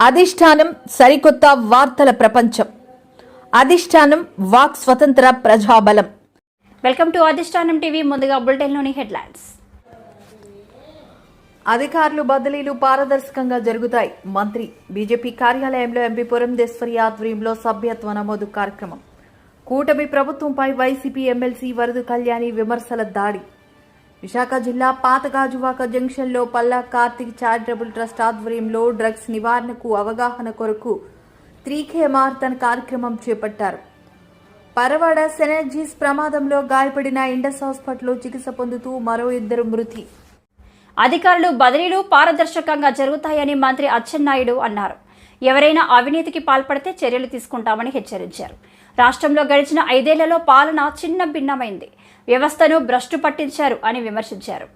అధిష్టానం సరికొత్త వార్తల ప్రపంచం. అధిష్టానం వాక్ స్వతంత్ర ప్రజాబలం. వెల్కమ్ టు అధిష్టానం టీవీ. ముందుగా బులెటిన్లోని హెడ్లైన్స్. అధికారులు బదిలీలు పారదర్శకంగా జరుగుతాయి. మంత్రి. బీజేపీ కార్యాలయంలో ఎంపీ పురంధేశ్వరి ఆధ్వర్యంలో సభ్యత్వ నమోదు కార్యక్రమం. కూటమి ప్రభుత్వంపై వైసీపీ ఎమ్మెల్సీ వరదు కళ్యాణి విమర్శల దాడి. విశాఖ జిల్లా పాతగాజువాక జంక్షన్లో పల్లా కార్తిక్ చారిటబుల్ ట్రస్ట్ ఆధ్వర్యంలో డ్రగ్స్ నివారణకు అవగాహన కొరకు 3K మారథాన్ కార్యక్రమం చేపట్టారు. పరవాడ సెనర్జీస్ ప్రమాదంలో గాయపడిన ఇండస్ హాస్పిటల్లో చికిత్స పొందుతూ మరో 2 మృతి. అధికారులు బదిలీలు పారదర్శకంగా జరుగుతాయని మంత్రి అచ్చెన్నాయుడు అన్నారు. ఎవరైనా అవినీతికి పాల్పడితే చర్యలు తీసుకుంటామని హెచ్చరించారు. రాష్ట్రంలో గడిచిన 5 ఏళ్లలో పాలన చిన్న భిన్నమైంది, వ్యవస్థను భ్రష్టు పట్టించారు అని విమర్శించారు.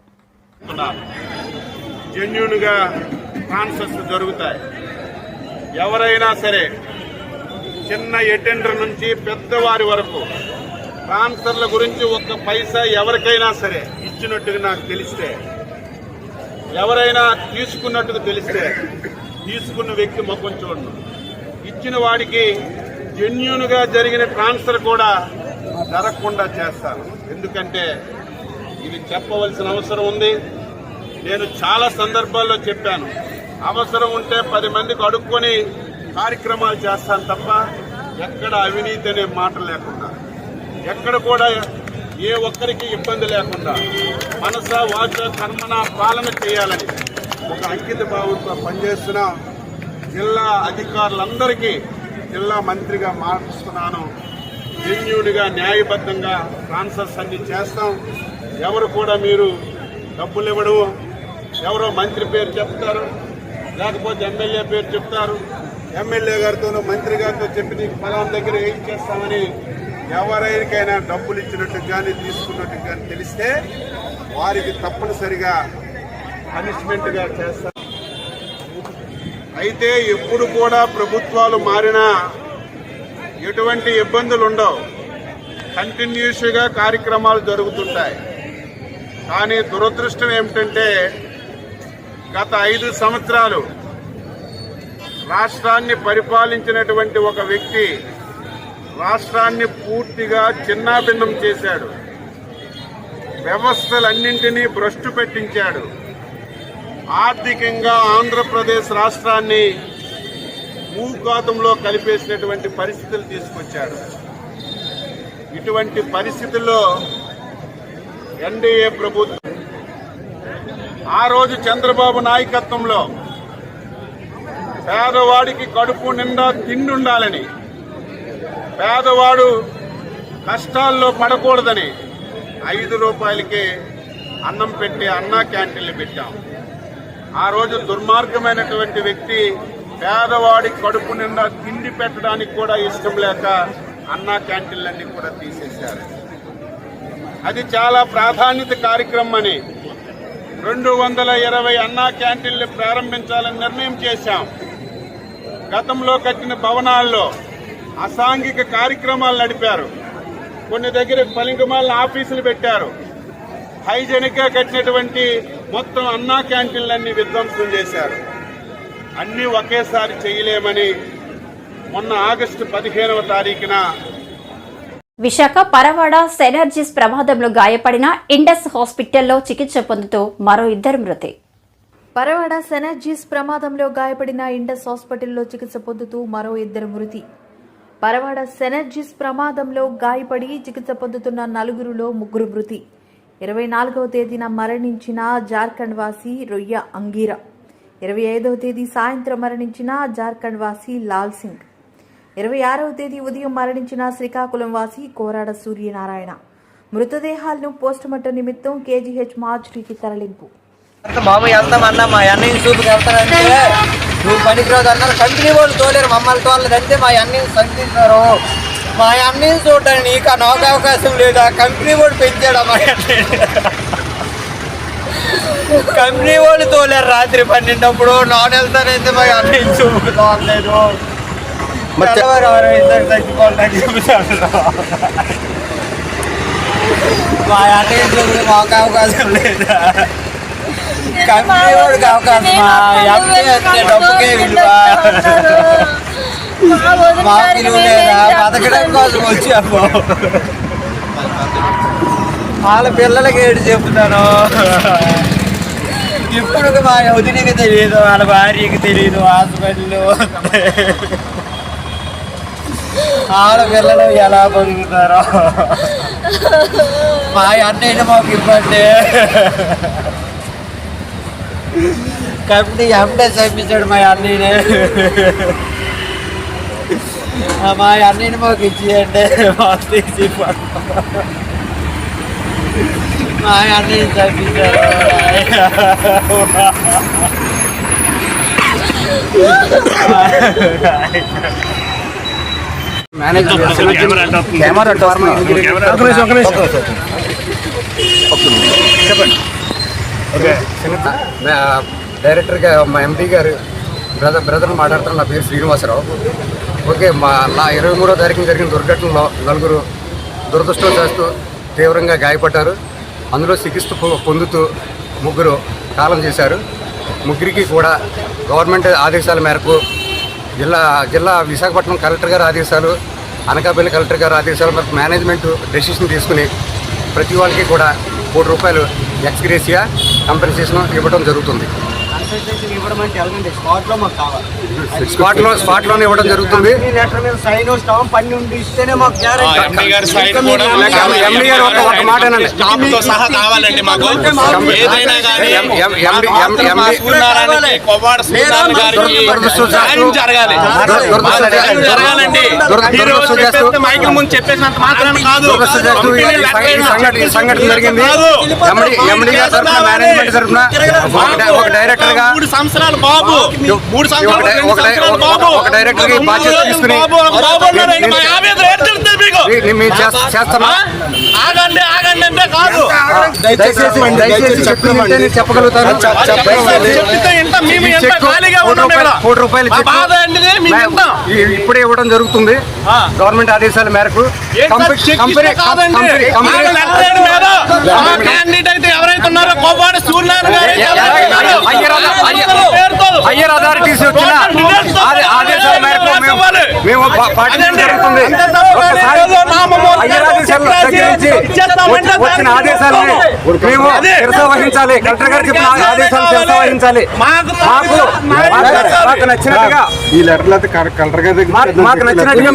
జెన్యూన్గా ట్రాన్స్ఫర్స్ జరుగుతాయి. ఎవరైనా సరే చిన్న అటెండర్ నుంచి పెద్దవారి వరకు ట్రాన్స్ఫర్ల గురించి ఒక్క పైసా ఎవరికైనా సరే ఇచ్చినట్టుగా నాకు తెలిస్తే, ఎవరైనా తీసుకున్నట్టుగా తెలిస్తే తీసుకున్న వ్యక్తి మొక్కం చూడను. ఇచ్చిన వాడికి జెన్యూన్గా జరిగిన ట్రాన్స్ఫర్ కూడా జరగకుండా చేస్తాను. ఎందుకంటే ఇది చెప్పవలసిన అవసరం ఉంది. నేను చాలా సందర్భాల్లో చెప్పాను, అవసరం ఉంటే 10 మందికి అడుక్కొని కార్యక్రమాలు చేస్తాను తప్ప ఎక్కడ అవినీతి అనే మాట లేకుండా, ఎక్కడ కూడా ఏ ఒక్కరికి ఇబ్బంది లేకుండా మనస వాచ కర్మన పాలన చేయాలని ఒక అంకిత భావంతో పనిచేస్తున్న జిల్లా అధికారులందరికీ జిల్లా మంత్రిగా మాట్లాడుతున్నాను. జెన్యూన్గా న్యాయబద్ధంగా ట్రాన్స్ఫర్స్ అన్ని చేస్తాం. ఎవరు కూడా మీరు డబ్బులు ఇవ్వడం, ఎవరో మంత్రి పేరు చెప్తారు, లేకపోతే ఎమ్మెల్యే పేరు చెప్తారు, ఎమ్మెల్యే గారితోనూ మంత్రి గారితో చెప్పి నీకు ఫలాం దగ్గర ఏం చేస్తామని ఎవరికైనా డబ్బులు ఇచ్చినట్టు కానీ తీసుకున్నట్టు కానీ తెలిస్తే వారికి తప్పనిసరిగా పనిష్మెంట్గా చేస్తారు. అయితే ఎప్పుడు కూడా ప్రభుత్వాలు మారినా ఎటువంటి ఇబ్బందులు ఉండవు, కంటిన్యూస్గా కార్యక్రమాలు జరుగుతుంటాయి. కానీ దురదృష్టం ఏమిటంటే గత 5 సంవత్సరాలు రాష్ట్రాన్ని పరిపాలించినటువంటి ఒక వ్యక్తి రాష్ట్రాన్ని పూర్తిగా చిన్నాభిన్నం చేశాడు. వ్యవస్థలన్నింటినీ భ్రష్టు పెట్టించాడు. ఆర్థికంగా ఆంధ్రప్రదేశ్ రాష్ట్రాన్ని భూఘాతంలో కలిపేసినటువంటి పరిస్థితులు తీసుకొచ్చాడు. ఇటువంటి పరిస్థితుల్లో ఎన్డీఏ ప్రభుత్వం ఆ రోజు చంద్రబాబు నాయకత్వంలో పేదవాడికి కడుపు నిండా తిండి ఉండాలని, పేదవాడు కష్టాల్లో పడకూడదని 5 రూపాయలకే అన్నం పెట్టి అన్నా క్యాంటీన్లు పెట్టాం. ఆ రోజు దుర్మార్గమైనటువంటి వ్యక్తి పేదవాడి కడుపు నిండా తిండి పెట్టడానికి కూడా ఇష్టం లేక అన్నా క్యాంటీన్లన్నీ కూడా తీసేశారు. అది చాలా ప్రాధాన్యత కార్యక్రమం అని 220 అన్నా క్యాంటీన్లు ప్రారంభించాలని నిర్ణయం చేశాం. గతంలో కట్టిన భవనాల్లో అసాంఘిక కార్యక్రమాలు నడిపారు. కొన్ని దగ్గర పలింగమాల ఆఫీసులు పెట్టారు. హైజెనిక్ గా కట్టినటువంటి మొత్తం అన్నా క్యాంటీన్లన్నీ విధ్వంసం చేశారు. అన్నీ ఒకేసారి చేయలేమని మొన్న ఆగస్టు 15వ తారీఖున విశాఖ పరవాడ సెనర్జీస్ ప్రమాదంలో గాయపడిన ఇండస్ హాస్పిటల్లో చికిత్స పొందుతూ మరో 2 మృతి. పరవాడ సెనర్జీస్ ప్రమాదంలో గాయపడిన ఇండస్ హాస్పిటల్లో చికిత్స పొందుతూ మరో 2 మృతి. పరవాడ సెనర్జీస్ ప్రమాదంలో గాయపడి చికిత్స పొందుతున్న 4గురిలో 3 మృతి. 24వ తేదీన మరణించిన జార్ఖండ్ వాసి రొయ్య అంగీరా, 25వ తేదీ సాయంత్రం మరణించిన జార్ఖండ్ వాసి లాల్ సింగ్, 26వ తేదీ ఉదయం మరణించిన శ్రీకాకుళం వాసి కోరాడ సూర్యనారాయణ. మృతదేహాలను పోస్టుమార్టం నిమిత్తం KGH మార్చురీకి తరలింపు. బాబు వెళ్తామన్నా మా అన్నయ్య చూపుకి వెళ్తారంటే నువ్వు పనికిరాదు అన్నారు. కంపెనీ వాళ్ళు తోలేరు, మమ్మల్ని తోలేదంటే మా అన్నయ్య సంధిస్తారు. మా అన్నయ్య చూడడానికి నీకు నాకు అవకాశం లేదా? కంపెనీ వాడు పెంచాడా మా అన్నయ్య? కంపెనీ వాళ్ళు తోలేరు రాత్రి 12 నాన్ వెళ్తానైతే మా అన్నయ్య చూపుకు తోలేదు. చచ్చిపోవాలని చెబుతాడు. మా అన్నయ్య చూపుకి మాకు అవకాశం లేదా? కంపెనీ వాడికి అవకాశమా? ఎంపీ వస్తే డబ్బుకే విలువ. మాకు విలువ లేదా? బతకడం కోసం వచ్చాము. వాళ్ళ పిల్లలకి ఏడు చెప్తాను. ఇప్పుడు మా వదిలికి తెలియదు, వాళ్ళ భార్యకి తెలియదు. హాస్పిటల్ ఆడపిల్లలు ఎలా బతుకుతారో మా అన్నయ్య మాకు ఇబ్బంది. కంపెనీ ఎంటే చంపించాడు మా అన్నయ్యనే. మా అన్నయ్యని మాకు ఇచ్చేయండి, మాకు తీసి మా అన్నయ్యని చంపించాడు. డైరెక్టర్గా మా ఎంపీ గారు బ్రదర్ మాట్లాడుతున్న నా పేరు శ్రీనివాసరావు. ఓకే, నా 23వ తారీఖున జరిగిన దుర్ఘటనలో 4 దురదృష్టవశాత్తు తీవ్రంగా గాయపడ్డారు. అందులో చికిత్స పొందుతూ 3 కాలం చేశారు. ముగ్గురికి కూడా గవర్నమెంట్ ఆదేశాల మేరకు జిల్లా విశాఖపట్నం కలెక్టర్ గారి ఆదేశాలు, అనకాపల్లి కలెక్టర్ గారి ఆదేశాల మేరకు మేనేజ్మెంట్ డెసిషన్ తీసుకుని ప్రతి వాళ్ళకి కూడా ₹1 ఎక్స్గ్రేసియా కంపెన్సేషన్ ఇవ్వడం జరుగుతుంది. స్పాట్లోనే ఇవ్వడం జరుగుతుంది. ఒక మాట సంఘటన జరిగింది. ఎండి గారి తరఫున, మేనేజ్మెంట్ తరఫున ఒక డైరెక్టర్ గా 3 సంవత్సరాలు బాబు, 3 సంవత్సరాలు బాబు, ఒక డైరెక్టర్ గా బాధ్యత తీసుకుని ఆగండి అంటే కాదు. దయచేసి చెప్పగలుగుతాను. ₹1 ఇప్పుడే ఇవ్వడం జరుగుతుంది. గవర్నమెంట్ ఆదేశాల మేరకు ఎవరైతే ఉన్నారో కోపాడు సూర్యనారాయణ హయ్యర్ అథారిటీస్ వచ్చిన ఆదేశాల మేరకు మేము పాటించడం జరుగుతుంది. వచ్చిన ఆదేశాలని మేము శిరస వహించాలి. కలెక్టర్ గారు చెప్పిన ఆదేశాలు శిరస వహించాలి. మాకు నచ్చినట్టుగా ఈ లెటర్లు అయితే కలెక్టర్ గారి మాకు నచ్చినట్టుగా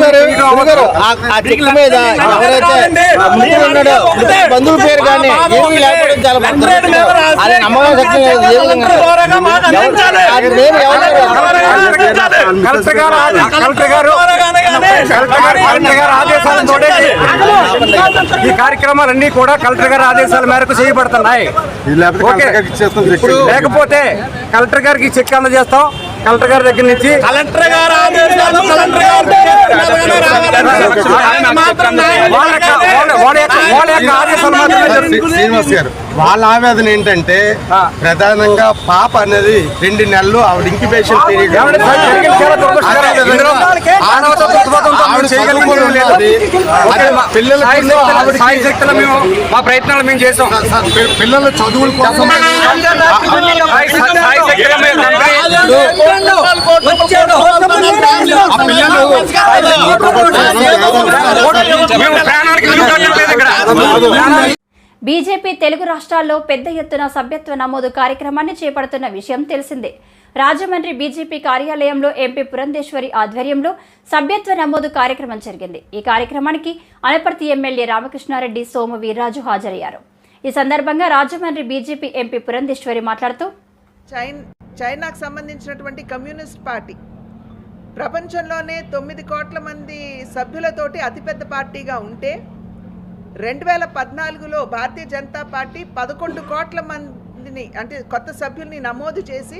బంధువుల పేరు కానీ ఏమీ లేకపోవడం చాలా ఈ కార్యక్రమాలన్నీ కూడా కలెక్టర్ గారి ఆదేశాల మేరకు చేయబడుతున్నాయి. లేకపోతే కలెక్టర్ గారికి చెక్ అందజేస్తాం. కలెక్టర్ గారి దగ్గర నుంచి కలెక్టర్ గారు ఆదేశాలు శ్రీనివాస్ గారు వాళ్ళ ఆవేదన ఏంటంటే ప్రధానంగా పాప అనేది 2 నెలలు ఆవిడ ఇంక్యుబేషన్ పీరియడ్. మా ప్రయత్నాలు మేము చేసాం. పిల్లల చదువుల కోసం బీజేపీ తెలుగు రాష్ట్రాల్లో పెద్ద ఎత్తున సభ్యత్వ నమోదు కార్యక్రమాన్ని చేపడుతున్న విషయం తెలిసిందే. రాజమండ్రి బీజేపీ కార్యాలయంలో ఎంపీ పురంధేశ్వరి ఆధ్వర్యంలో సభ్యత్వ నమోదు కార్యక్రమం జరిగింది. ఈ కార్యక్రమానికి అనపర్తి ఎమ్మెల్యే రామకృష్ణారెడ్డి, సోము వీర్రాజు హాజరయ్యారు. ఈ సందర్భంగా రాజమండ్రి బీజేపీ ఎంపీ పురంధేశ్వరి మాట్లాడుతూ, చైనాకు సంబంధించినటువంటి కమ్యూనిస్ట్ పార్టీ ప్రపంచంలోనే 9 కోట్ల మంది సభ్యులతోటి అతిపెద్ద పార్టీగా ఉంటే 2014లో భారతీయ జనతా పార్టీ 11 కోట్ల మందిని అంటే కొత్త సభ్యుల్ని నమోదు చేసి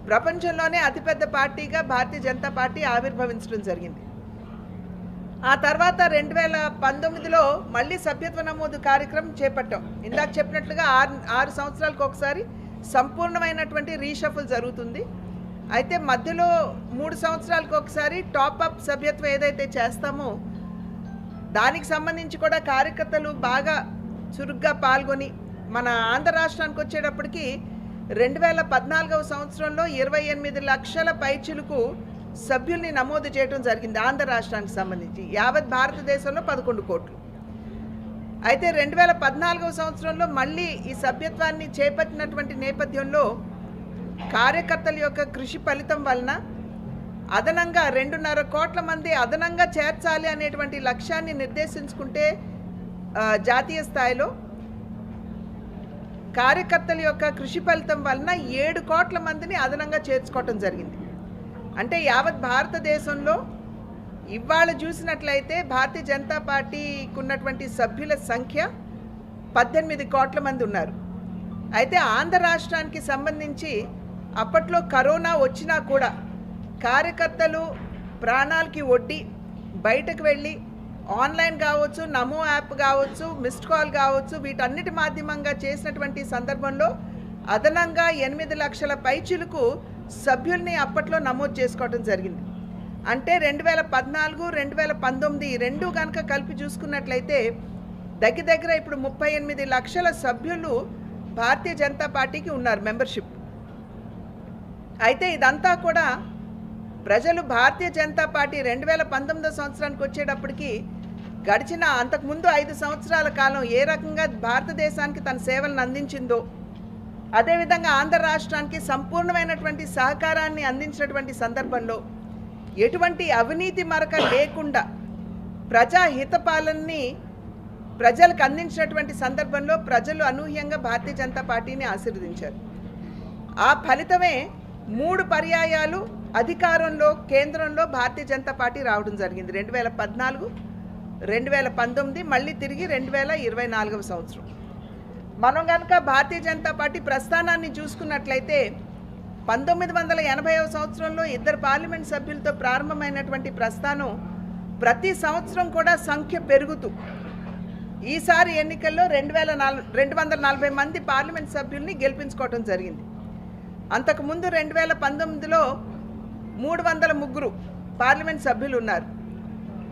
ప్రపంచంలోనే అతిపెద్ద పార్టీగా భారతీయ జనతా పార్టీ ఆవిర్భవించడం జరిగింది. ఆ తర్వాత 2019లో మళ్ళీ సభ్యత్వ నమోదు కార్యక్రమం చేపట్టాం. ఇందాక చెప్పినట్లుగా 6 సంవత్సరాలకు ఒకసారి సంపూర్ణమైనటువంటి రీషఫుల్ జరుగుతుంది. అయితే మధ్యలో 3 సంవత్సరాలకు ఒకసారి టాప్అప్ సభ్యత్వం ఏదైతే చేస్తామో దానికి సంబంధించి కూడా కార్యకర్తలు బాగా చురుగ్గా పాల్గొని మన ఆంధ్ర రాష్ట్రానికి వచ్చేటప్పటికి 2014వ సంవత్సరంలో 28 లక్షల పైచిలకు సభ్యుల్ని నమోదు చేయడం జరిగింది ఆంధ్ర రాష్ట్రానికి సంబంధించి. యావత్ భారతదేశంలో 11 కోట్లు. అయితే 2014వ సంవత్సరంలో మళ్ళీ ఈ సభ్యత్వాన్ని చేపట్టినటువంటి నేపథ్యంలో కార్యకర్తల యొక్క కృషి ఫలితం వలన అదనంగా 2.5 కోట్ల మంది అదనంగా చేర్చాలి అనేటువంటి లక్ష్యాన్ని నిర్దేశించుకుంటే జాతీయ స్థాయిలో కార్యకర్తల యొక్క కృషి ఫలితం వలన 7 కోట్ల మందిని అదనంగా చేర్చుకోవటం జరిగింది. అంటే యావత్ భారతదేశంలో ఇవాళ చూసినట్లయితే భారతీయ జనతా పార్టీకి ఉన్నటువంటి సభ్యుల సంఖ్య 18 కోట్ల మంది ఉన్నారు. అయితే ఆంధ్ర రాష్ట్రానికి సంబంధించి అప్పట్లో కరోనా వచ్చినా కూడా కార్యకర్తలు ప్రాణాలకి ఒడ్డి బయటకు వెళ్ళి ఆన్లైన్ కావచ్చు, నమో యాప్ కావచ్చు, మిస్డ్ కాల్ కావచ్చు, వీటన్నిటి మాధ్యమంగా చేసినటువంటి సందర్భంలో అదనంగా 8 లక్షల పైచిలకు సభ్యుల్ని అప్పట్లో నమోదు చేసుకోవడం జరిగింది. అంటే 2014, 2019 ఈ రెండు కనుక కలిపి చూసుకున్నట్లయితే దగ్గర ఇప్పుడు 38 లక్షల సభ్యులు భారతీయ జనతా పార్టీకి ఉన్నారు మెంబర్షిప్. అయితే ఇదంతా కూడా ప్రజలు భారతీయ జనతా పార్టీ 2019 సంవత్సరానికి వచ్చేటప్పటికి గడిచిన అంతకుముందు 5 సంవత్సరాల కాలం ఏ రకంగా భారతదేశానికి తన సేవలను అందించిందో, అదేవిధంగా ఆంధ్ర రాష్ట్రానికి సంపూర్ణమైనటువంటి సహకారాన్ని అందించినటువంటి సందర్భంలో ఎటువంటి అవినీతి మరక లేకుండా ప్రజాహిత పాలనని ప్రజలకు అందించినటువంటి సందర్భంలో ప్రజలు అనూహ్యంగా భారతీయ జనతా పార్టీని ఆశీర్వదించారు. ఆ ఫలితమే 3 పర్యాయాలు అధికారంలో కేంద్రంలో భారతీయ జనతా పార్టీ రావడం జరిగింది. 2014, 2019, మళ్ళీ తిరిగి 2024వ సంవత్సరం. మనం కనుక భారతీయ జనతా పార్టీ ప్రస్థానాన్ని చూసుకున్నట్లయితే 1980వ సంవత్సరంలో 2 పార్లమెంట్ సభ్యులతో ప్రారంభమైనటువంటి ప్రస్థానం ప్రతి సంవత్సరం కూడా సంఖ్య పెరుగుతూ ఈసారి ఎన్నికల్లో 240 మంది పార్లమెంట్ సభ్యుల్ని గెలిపించుకోవడం జరిగింది. అంతకుముందు 2019లో 303 పార్లమెంట్ సభ్యులు ఉన్నారు.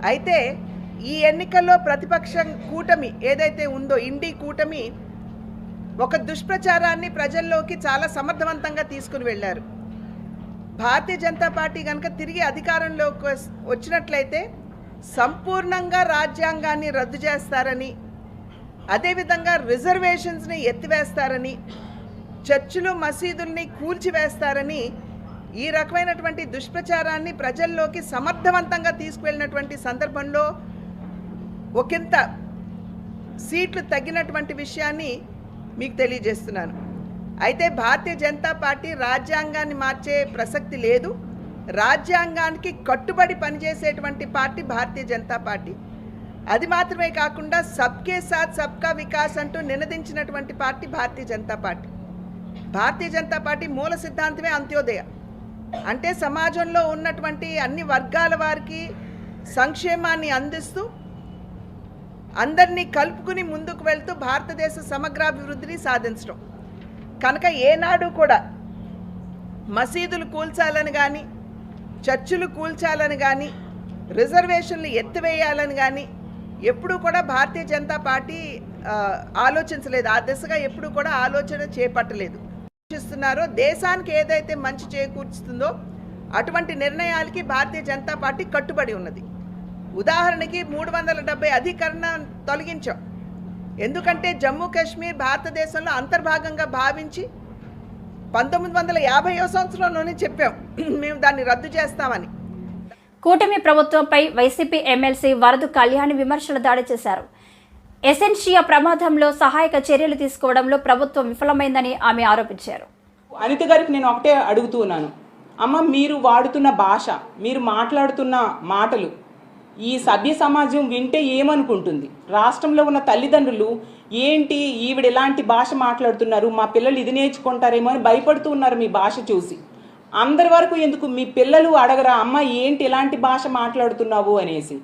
అయితే ఈ ఎన్నికల్లో ప్రతిపక్ష కూటమి ఏదైతే ఉందో ఇండి కూటమి ఒక దుష్ప్రచారాన్ని ప్రజల్లోకి చాలా సమర్థవంతంగా తీసుకుని వెళ్ళారు. భారతీయ జనతా పార్టీ కనుక తిరిగి అధికారంలోకి వచ్చినట్లయితే సంపూర్ణంగా రాజ్యాంగాన్ని రద్దు చేస్తారని, అదేవిధంగా రిజర్వేషన్స్ని ఎత్తివేస్తారని, చర్చిలు మసీదుల్ని కూల్చివేస్తారని ఈ రకమైనటువంటి దుష్ప్రచారాన్ని ప్రజల్లోకి సమర్థవంతంగా తీసుకువెళ్ళినటువంటి సందర్భంలో ఒకంత సీట్లు తగ్గినటువంటి విషయాన్ని మీకు తెలియజేస్తున్నాను. అయితే భారతీయ జనతా పార్టీ రాజ్యాంగాన్ని మార్చే ప్రసక్తి లేదు. రాజ్యాంగానికి కట్టుబడి పనిచేసేటువంటి పార్టీ భారతీయ జనతా పార్టీ. అది మాత్రమే కాకుండా సబ్కే సాత్ సబ్కా వికాస్ అంటూ నినదించినటువంటి party Bharatiya Janata party. Bharatiya Janata party మూల సిద్ధాంతమే అంత్యోదయ. అంటే సమాజంలో ఉన్నటువంటి అన్ని వర్గాల వారికి సంక్షేమాన్ని అందిస్తూ అందరినీ కలుపుకుని ముందుకు వెళ్తూ భారతదేశ సమగ్రాభివృద్ధిని సాధించడం. కనుక ఏనాడు కూడా మసీదులు కూల్చాలని కానీ, చర్చిలు కూల్చాలని కానీ, రిజర్వేషన్లు ఎత్తివేయాలని కానీ ఎప్పుడూ కూడా భారతీయ జనతా పార్టీ ఆలోచించలేదు. ఆ దిశగా ఎప్పుడూ కూడా ఆలోచన చేపట్టలేదు. ఆలోచిస్తున్నారో దేశానికి ఏదైతే మంచి చేకూర్చుతుందో అటువంటి నిర్ణయాలకి భారతీయ జనతా పార్టీ కట్టుబడి ఉన్నది. ఉదాహరణకి 370 అధికరణ తొలగించాం. ఎందుకంటే జమ్మూ కాశ్మీర్ భారతదేశంలో అంతర్భాగంగా భావించి 1950వ సంవత్సరంలోనే చెప్పాం మేము దాన్ని రద్దు చేస్తామని. కూటమి ప్రభుత్వంపై వైసీపీ ఎమ్మెల్సీ వరదు కళ్యాణి విమర్శలు దాడి చేశారు. ఎసెన్షియా ప్రమాదంలో సహాయక చర్యలు తీసుకోవడంలో ప్రభుత్వం విఫలమైందని ఆమె ఆరోపించారు. అనిత గారికి నేను ఒకటే అడుగుతున్నాను, అమ్మ మీరు వాడుతున్న భాష, మీరు మాట్లాడుతున్న మాటలు ఈ సభ్య సమాజం వింటే ఏమనుకుంటుంది? రాష్ట్రంలో ఉన్న తల్లిదండ్రులు ఏంటి ఈవిడ ఎలాంటి భాష మాట్లాడుతున్నారు, మా పిల్లలు ఇది నేర్చుకుంటారేమో అని భయపడుతూ ఉన్నారు మీ భాష చూసి. అందరి వరకు ఎందుకు మీ పిల్లలు అడగరా అమ్మ ఏంటి ఎలాంటి భాష మాట్లాడుతున్నావు అనేసి?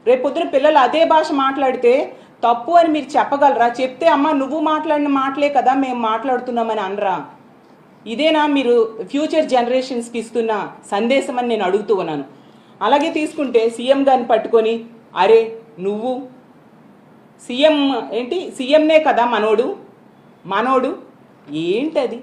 రేపొద్దున పిల్లలు అదే భాష మాట్లాడితే తప్పు అని మీరు చెప్పగలరా? చెప్తే అమ్మ నువ్వు మాట్లాడిన మాటలే కదా మేము మాట్లాడుతున్నామని అనరా? ఇదేనా మీరు ఫ్యూచర్ జనరేషన్స్కి ఇస్తున్న సందేశం అని నేను అడుగుతూ ఉన్నాను. అలాగే తీసుకుంటే సీఎం గారిని పట్టుకొని అరే నువ్వు సీఎం ఏంటి, సీఎంనే కదా మనోడు ఏంటది?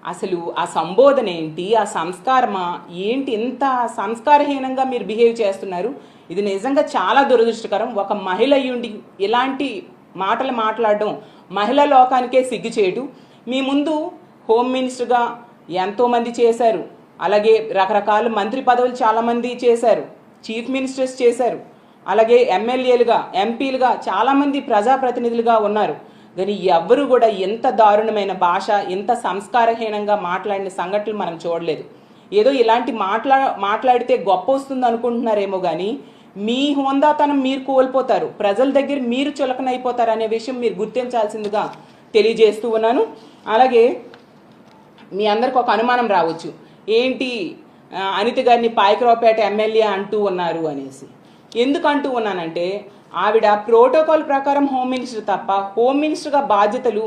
అసలు ఆ సంబోధన ఏంటి, ఆ సంస్కారమా ఏంటి, ఇంత సంస్కారహీనంగా మీరు బిహేవ్ చేస్తున్నారు. ఇది నిజంగా చాలా దురదృష్టకరం. ఒక మహిళ అయ్యుండి ఇలాంటి మాటలు మాట్లాడడం మహిళా లోకానికే సిగ్గు చేయడు. మీ ముందు హోమ్ మినిస్టర్గా ఎంతోమంది చేశారు, అలాగే రకరకాల మంత్రి పదవులు చాలామంది చేశారు, చీఫ్ మినిస్టర్స్ చేశారు, అలాగే ఎమ్మెల్యేలుగా ఎంపీలుగా చాలామంది ప్రజాప్రతినిధులుగా ఉన్నారు. కానీ ఎవ్వరూ కూడా ఎంత దారుణమైన భాష, ఎంత సంస్కారహీనంగా మాట్లాడిన సంఘటనలు మనం చూడలేదు. ఏదో ఇలాంటి మాట్లాడితే గొప్ప వస్తుంది అనుకుంటున్నారేమో కానీ మీ హోందాతనం మీరు కోల్పోతారు, ప్రజల దగ్గర మీరు చులకనైపోతారు అనే విషయం మీరు గుర్తించాల్సిందిగా తెలియజేస్తూ ఉన్నాను. అలాగే మీ అందరికి ఒక అనుమానం రావచ్చు, ఏంటి అనిత గారిని పాయకరావుపేట ఎమ్మెల్యే అంటూ ఉన్నారు అనేసి. ఎందుకు అంటూ ఉన్నానంటే ఆవిడ ప్రోటోకాల్ ప్రకారం హోమ్ మినిస్టర్ తప్ప హోమ్ మినిస్టర్గా బాధ్యతలు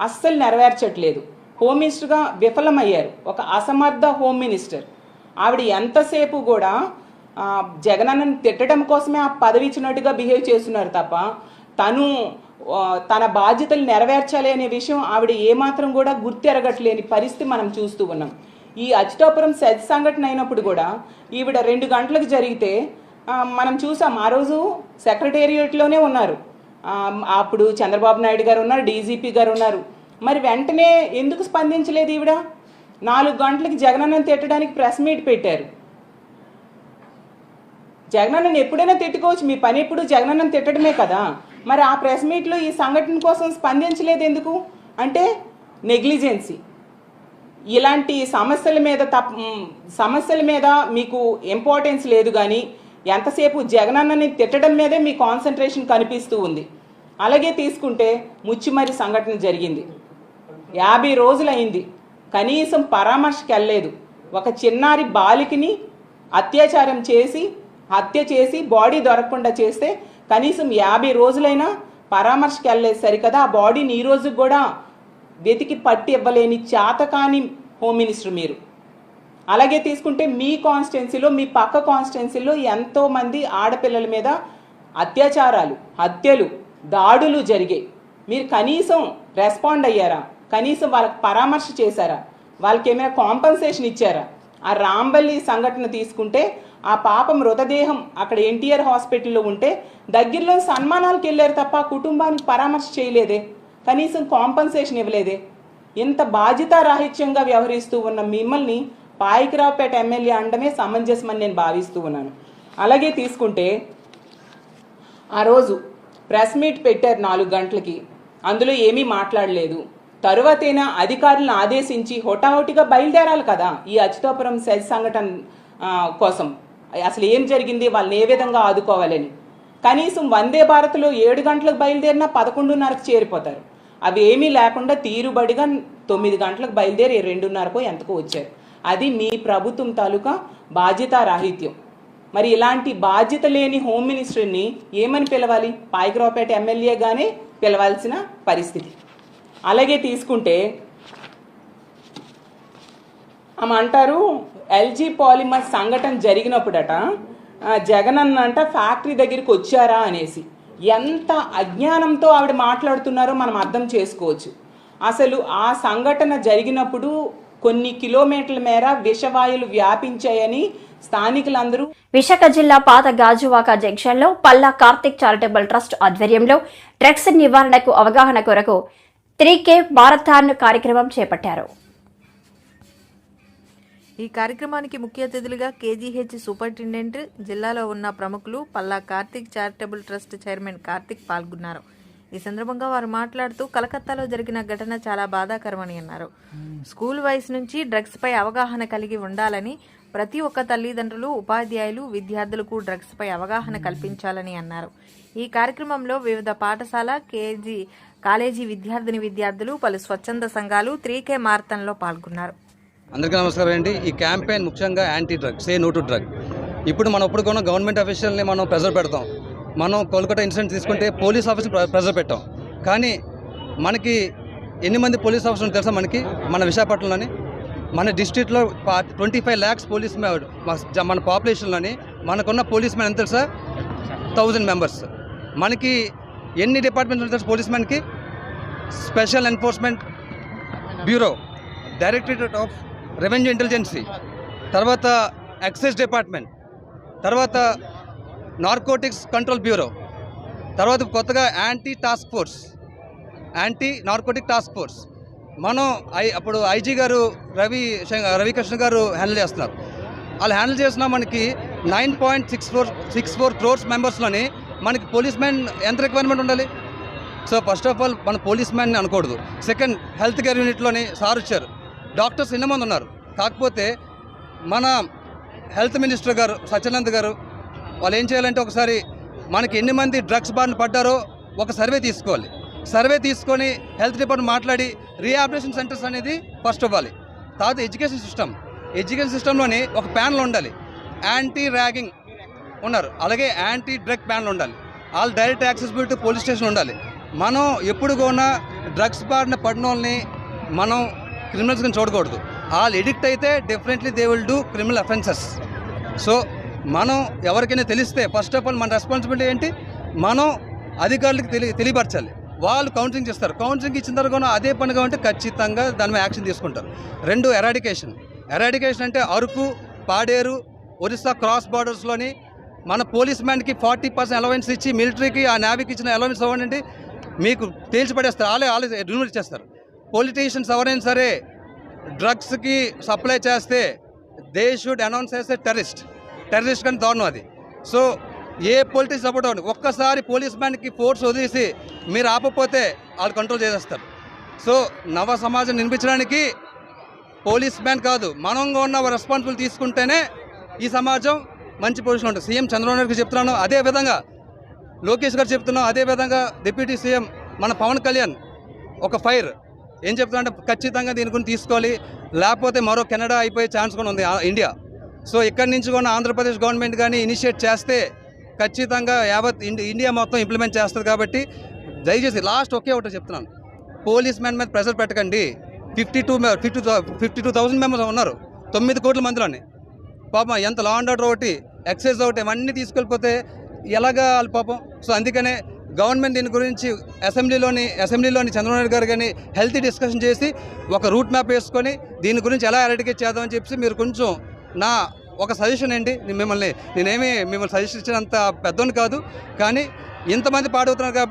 అస్సలు నెరవేర్చట్లేదు. హోమ్ మినిస్టర్గా విఫలమయ్యారు, ఒక అసమర్థ హోమ్ మినిస్టర్. ఆవిడ ఎంతసేపు కూడా జగనన్నను తిట్టడం కోసమే ఆ పదవి ఇచ్చినట్టుగా బిహేవ్ చేస్తున్నారు తప్ప తన బాధ్యతలు నెరవేర్చాలి అనే విషయం ఆవిడ ఏమాత్రం కూడా గుర్తెరగట్లేని పరిస్థితి మనం చూస్తూ ఉన్నాం. ఈ అచ్యుతాపురం సెజ్ సంఘటన అయినప్పుడు కూడా ఈవిడ 2 గంటలకు జరిగితే మనం చూసాం. ఆ రోజు సెక్రటేరియట్లోనే ఉన్నారు, అప్పుడు చంద్రబాబు నాయుడు గారు ఉన్నారు, డీజీపీ గారు ఉన్నారు. మరి వెంటనే ఎందుకు స్పందించలేదు ఈవిడ? 4 గంటలకి జగనన్నను తిట్టడానికి ప్రెస్ మీట్ పెట్టారు. జగనన్నను ఎప్పుడైనా తిట్టుకోవచ్చు, మీ పని ఎప్పుడు జగనన్నను తిట్టడమే కదా. మరి ఆ ప్రెస్ మీట్లో ఈ సంఘటన కోసం స్పందించలేదు ఎందుకు అంటే నెగ్లిజెన్సీ. ఇలాంటి సమస్యల మీద మీకు ఇంపార్టెన్స్ లేదు, కానీ ఎంతసేపు జగనన్నని తిట్టడం మీదే మీ కాన్సన్ట్రేషన్ కనిపిస్తూ ఉంది. అలాగే తీసుకుంటే ముచ్చిమరి సంఘటన జరిగింది, 50 రోజులైంది, కనీసం పరామర్శకి వెళ్ళలేదు. ఒక చిన్నారి బాలికని హత్య చేసి బాడీ దొరకకుండా చేస్తే కనీసం 50 రోజులైనా పరామర్శకి వెళ్ళలేదు సరికదా. ఆ బాడీని ఈ రోజు కూడా వెతికి పట్టి ఇవ్వలేని చేతకాని హోమ్ మినిస్టర్ మీరు. అలాగే తీసుకుంటే మీ కాన్స్టిట్యున్సీలో, మీ పక్క కాన్స్టిట్యున్సీలో ఎంతోమంది ఆడపిల్లల మీద అత్యాచారాలు, హత్యలు, దాడులు జరిగాయి. మీరు కనీసం రెస్పాండ్ అయ్యారా? కనీసం వాళ్ళకి పరామర్శ చేశారా? వాళ్ళకి ఏమైనా కాంపన్సేషన్ ఇచ్చారా? ఆ రాంబల్లి సంఘటన తీసుకుంటే ఆ పాప మృతదేహం అక్కడ ఎన్టీఆర్ హాస్పిటల్లో ఉంటే దగ్గరలో సన్మానాలకు వెళ్ళారు తప్ప కుటుంబానికి పరామర్శ చేయలేదే, కనీసం కాంపన్సేషన్ ఇవ్వలేదే. ఇంత బాధ్యతారాహిత్యంగా వ్యవహరిస్తూ ఉన్న మిమ్మల్ని పాయకరావుపేట ఎమ్మెల్యే అనడమే సమంజసమని నేను భావిస్తూ ఉన్నాను. అలాగే తీసుకుంటే ఆ రోజు ప్రెస్ మీట్ పెట్టారు 4 గంటలకి, అందులో ఏమీ మాట్లాడలేదు. తరువాతైనా అధికారులను ఆదేశించి హొటాహొటిగా బయలుదేరాలి కదా ఈ అచ్యుతాపురం సెజ్ సంఘటన కోసం. అసలు ఏం జరిగింది, వాళ్ళని ఏ విధంగా ఆదుకోవాలని. కనీసం వందే భారత్లో 7 గంటలకు బయలుదేరినా 11:30కు చేరిపోతారు. అవి ఏమీ లేకుండా తీరుబడిగా 9 గంటలకు బయలుదేరి 2:30కో ఎంతకో వచ్చారు. అది మీ ప్రభుత్వం తాలూకా బాధ్యతారాహిత్యం. మరి ఇలాంటి బాధ్యత లేని హోమ్ మినిస్టర్ని ఏమని పిలవాలి? పాయకరావుపేట ఎమ్మెల్యేగానే పిలవాల్సిన పరిస్థితి. అలాగే తీసుకుంటే ఆమె అంటారు ఎల్జీ పాలిమర్ సంఘటన జరిగినప్పుడట జగనన్న ఫ్యాక్టరీ దగ్గరికి వచ్చారా అనేసి. ఎంత అజ్ఞానంతో ఆవిడ మాట్లాడుతున్నారో మనం అర్థం చేసుకోవచ్చు. అసలు ఆ సంఘటన జరిగినప్పుడు కొన్ని కిలోమీటర్ల మేర విషవాయువులు వ్యాపించాయని స్థానికులందరూ. విశాఖ జిల్లా పాత గాజువాక జంక్షన్లో పల్లా కార్తిక్ చారిటబుల్ ట్రస్ట్ ఆధ్వర్యంలో డ్రగ్స్ నివారణకు అవగాహన కొరకు 3K మారథాన్ కార్యక్రమం చేపట్టారు. ఈ కార్యక్రమానికి ముఖ్య అతిథులుగా కేజీహెచ్ సూపరింటెండెంట్, జిల్లాలో ఉన్న ప్రముఖులు, Palla Karthik charitable trust chairman Karthik పాల్గొన్నారు. ఈ సందర్భంగా వారు మాట్లాడుతూ కలకత్తాలో జరిగిన ఘటన చాలా బాధాకరమని అన్నారు. స్కూల్ వయసు నుంచి డ్రగ్స్ పై అవగాహన కలిగి ఉండాలని, ప్రతి ఒక్క తల్లిదండ్రులు, ఉపాధ్యాయులు, విద్యార్థులకు డ్రగ్స్ పై అవగాహన కల్పించాలని అన్నారు. ఈ కార్యక్రమంలో వివిధ పాఠశాల, కాలేజీ విద్యార్థులు, పలు స్వచ్ఛంద సంఘాలు 3K మారథాన్లో పాల్గొన్నారు. అందరికీ నమస్కారం అండి. ఈ క్యాంపెయిన్ ముఖ్యంగా anti drug, say no to drug. ఇప్పుడు మనం ఒప్పుకున్న గవర్నమెంట్ అఫీషియల్ని మనం ప్రెజర్ పెడతాం. మనం కోల్కతా ఇన్సిడెంట్ తీసుకుంటే పోలీస్ ఆఫీసర్ ప్రెజర్ పెట్టాం. కానీ మనకి ఎన్ని మంది పోలీస్ ఆఫీసర్లు తెలుసా? మన విశాఖపట్నంలోని మన డిస్ట్రిక్ట్లో 25 lakhs పోలీస్ మన పాపులేషన్లోని మనకున్న పోలీస్ మ్యాన్ ఎంత తెలుసా? 1000 members. మనకి ఎన్ని డిపార్ట్మెంట్స్ తెలుసు పోలీస్ మ్యాన్కి? Special enforcement bureau, directorate of revenue intelligence, తర్వాత ఎక్సైజ్ డిపార్ట్మెంట్, తర్వాత నార్కోటిక్స్ కంట్రోల్ బ్యూరో, తర్వాత కొత్తగా యాంటీ నార్కోటిక్ టాస్క్ ఫోర్స్ మనం అప్పుడు ఐజీ గారు రవికృష్ణ గారు హ్యాండిల్ చేస్తున్నారు. వాళ్ళు హ్యాండిల్ చేసిన మనకి 9.64 crores మెంబర్స్లోని మనకి పోలీస్ మ్యాన్ ఎంత రిక్వైర్మెంట్ ఉండాలి? సో ఫస్ట్ ఆఫ్ ఆల్ మన పోలీస్ మ్యాన్ని అనకూడదు. సెకండ్, హెల్త్ కేర్ యూనిట్లోని సార్ వచ్చారు, డాక్టర్స్ ఎన్నమంది ఉన్నారు. కాకపోతే మన హెల్త్ మినిస్టర్ గారు సత్యానంద్ గారు వాళ్ళు ఏం చేయాలంటే ఒకసారి మనకి ఎన్ని మంది డ్రగ్స్ బారిన పడ్డారో ఒక సర్వే తీసుకోవాలి. సర్వే తీసుకొని హెల్త్ డిపార్ట్మెంట్ మాట్లాడి రీహాబిలిటేషన్ సెంటర్స్ అనేది ఫస్ట్ ఇవ్వాలి. తర్వాత ఎడ్యుకేషన్ సిస్టంలోని ఒక ప్యానల్ ఉండాలి. యాంటీ ర్యాగింగ్ ఉన్నారు, అలాగే యాంటీ డ్రగ్ ప్యానల్ ఉండాలి. వాళ్ళు డైరెక్ట్ యాక్సెసిబిలిటీ పోలీస్ స్టేషన్ ఉండాలి. మనం ఎప్పుడు కూడా డ్రగ్స్ బారిన పడిన వాళ్ళని మనం క్రిమినల్స్ కింద చూడకూడదు. వాళ్ళు ఎడిక్ట్ అయితే definitely they will do criminal offences. So మనం ఎవరికైనా తెలిస్తే ఫస్ట్ ఆఫ్ ఆల్ మన రెస్పాన్సిబిలిటీ ఏంటి, మనం అధికారులకు తెలియపరచాలి. వాళ్ళు కౌన్సిలింగ్ చేస్తారు. కౌన్సిలింగ్ ఇచ్చిన తర్వాత అదే పనిగా ఉంటే ఖచ్చితంగా దాని మీద యాక్షన్ తీసుకుంటారు. 2, ఎరాడికేషన్ అంటే అరకు, పాడేరు, ఒరిస్సా క్రాస్ బార్డర్స్లోని మన పోలీస్ మ్యాన్కి 40% అలవెన్స్ ఇచ్చి మిలిటరీకి ఆ నేవీకి ఇచ్చిన అలవెన్స్ అవ్వండి మీకు తేల్చి పడేస్తారు. వాళ్ళే రిమూవ్ చేస్తారు. పొలిటీషియన్స్ ఎవరైనా సరే డ్రగ్స్కి సప్లై చేస్తే దే షుడ్ అనౌన్స్ చేస్తే టెర్రరిస్ట్ కానీ దారుణం అది. సో ఏ పొలిటిక్స్ సపోర్ట్ అవ్వండి, ఒక్కసారి పోలీస్ మ్యాన్కి ఫోర్స్ వదిలేసి మీరు ఆపకపోతే వాళ్ళు కంట్రోల్ చేసేస్తారు. సో నవ సమాజం నిర్మించడానికి పోలీస్ మ్యాన్ కాదు, మనంగా ఉన్న రెస్పాన్సిబుల్ తీసుకుంటేనే ఈ సమాజం మంచి పొజిషన్ ఉంటుంది. సీఎం చంద్రబాబు నాయుడు గారు చెప్తున్నాను, అదేవిధంగా లోకేష్ గారు చెప్తున్నాం, అదేవిధంగా డిప్యూటీ సీఎం మన పవన్ కళ్యాణ్ ఒక ఫైర్ ఏం చెప్తున్నా అంటే ఖచ్చితంగా దీని గురించి తీసుకోవాలి, లేకపోతే మరో కెనడా అయిపోయే ఛాన్స్ కూడా ఉంది ఇండియా. సో ఇక్కడి నుంచి కూడా ఆంధ్రప్రదేశ్ గవర్నమెంట్ కానీ ఇనిషియేట్ చేస్తే ఖచ్చితంగా యావత్ ఇండియా మొత్తం ఇంప్లిమెంట్ చేస్తుంది. కాబట్టి దయచేసి లాస్ట్ ఒకటి చెప్తున్నాను, పోలీస్ మ్యాన్ మీద ప్రెషర్ పెట్టకండి. 52,000 మెంబర్స్ ఉన్నారు 9 కోట్ల మందిలోని. పాపం ఎంత లా అండ్ ఆర్డర్ ఒకటి, ఎక్సైజ్ ఒకటి, ఇవన్నీ తీసుకెళ్ళిపోతే ఎలాగా వాళ్ళు పాపం. సో అందుకనే గవర్నమెంట్ దీని గురించి అసెంబ్లీలోని చంద్రబాబు నాయుడు గారు కానీ హెల్తీ డిస్కషన్ చేసి ఒక రూట్ మ్యాప్ వేసుకొని దీని గురించి ఎలా ఎరాడికేట్ చేద్దామని చెప్పి మీరు కొంచెం నా ఒక సజెషన్ ఏంటి, మిమ్మల్ని సజెషన్ ఇచ్చినంత పెద్దోని కాదు, కానీ ఇంతమంది పాడవుతున్నారు కాబట్టి